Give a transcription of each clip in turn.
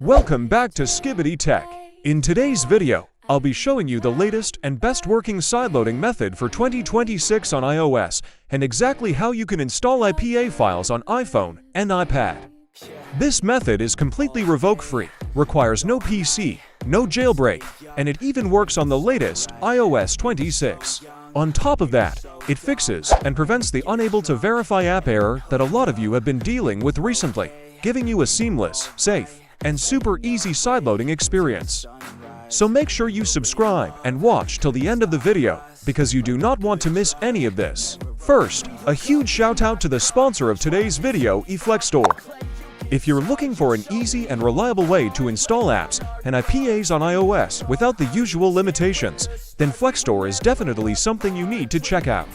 Welcome back to SKIBIDI Tech. In today's video, I'll be showing you the latest and best working sideloading method for 2026 on iOS and exactly how you can install IPA files on iPhone and iPad. This method is completely revoke-free, requires no PC, no jailbreak, and it even works on the latest iOS 26. On top of that, it fixes and prevents the unable to verify app error that a lot of you have been dealing with recently, giving you a seamless, safe, and super easy sideloading experience. So make sure you subscribe and watch till the end of the video, because you do not want to miss any of this. First, a huge shout out to the sponsor of today's video, FlekStore. If you're looking for an easy and reliable way to install apps and IPAs on iOS without the usual limitations, then FlekStore is definitely something you need to check out.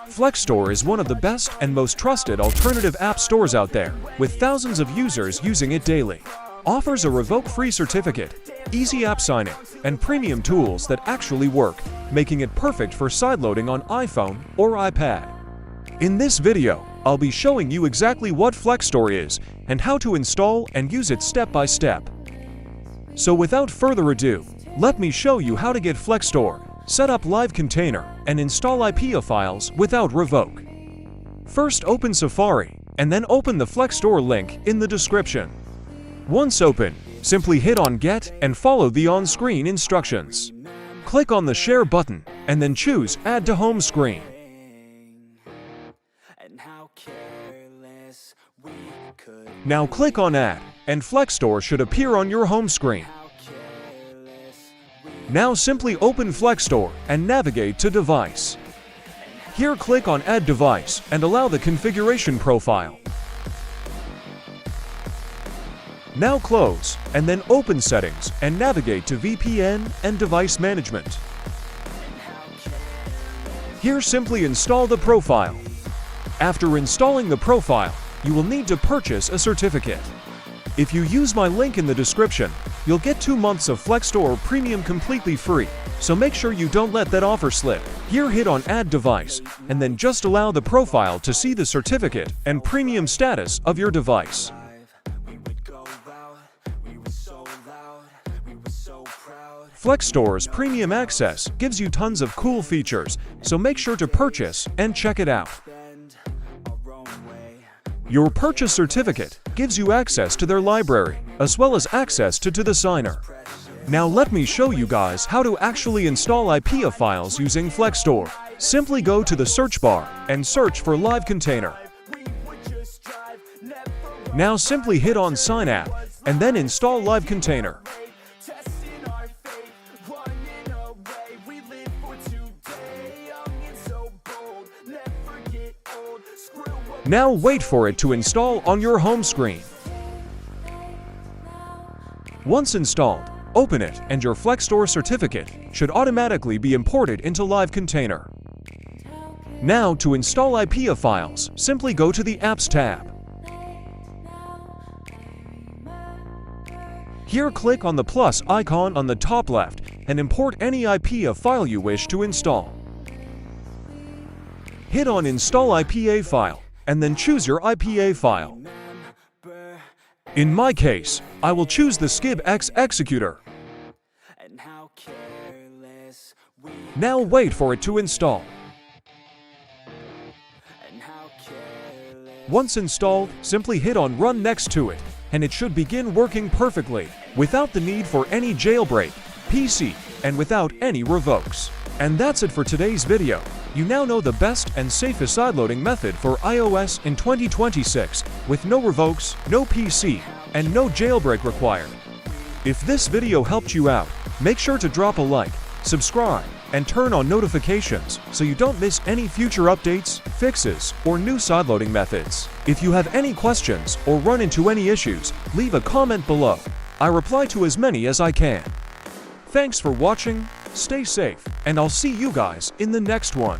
FlekStore is one of the best and most trusted alternative app stores out there, with thousands of users using it daily. Offers a revoke-free certificate, easy app signing, and premium tools that actually work, making it perfect for sideloading on iPhone or iPad. In this video, I'll be showing you exactly what FlekStore is and how to install and use it step by step. So without further ado, let me show you how to get FlekStore, set up live container, and install IPA files without revoke. First, open Safari, and then open the FlekStore link in the description. Once open, simply hit on Get and follow the on-screen instructions. Click on the Share button, and then choose Add to Home Screen. Now click on Add, and FlekStore should appear on your home screen. Now simply open FlekStore and navigate to Device. Here click on Add Device and allow the configuration profile. Now close, and then open Settings and navigate to VPN and Device Management. Here simply install the profile. After installing the profile, you will need to purchase a certificate. If you use my link in the description, you'll get 2 months of FlekStore Premium completely free, so make sure you don't let that offer slip. Here hit on Add Device, and then just allow the profile to see the certificate and premium status of your device. FlekStore's Premium Access gives you tons of cool features, so make sure to purchase and check it out. Your purchase certificate gives you access to their library, as well as access to the signer. Now let me show you guys how to actually install IPA files using FlekStore. Simply go to the search bar and search for Live Container. Now simply hit on Sign App, and then install Live Container. Now wait for it to install on your home screen. Once installed, open it and your FlekStore certificate should automatically be imported into Live Container. Now to install IPA files, simply go to the Apps tab. Here click on the plus icon on the top left and import any IPA file you wish to install. Hit on Install IPA File, and then choose your IPA file. In my case, I will choose the SKIBIDI executor. Now wait for it to install. Once installed, simply hit on Run next to it, and it should begin working perfectly, without the need for any jailbreak, PC, and without any revokes. And that's it for today's video. You now know the best and safest sideloading method for iOS in 2026, with no revokes, no PC, and no jailbreak required. If this video helped you out, make sure to drop a like, subscribe, and turn on notifications so you don't miss any future updates, fixes, or new sideloading methods. If you have any questions or run into any issues, leave a comment below. I reply to as many as I can. Thanks for watching, stay safe, and I'll see you guys in the next one.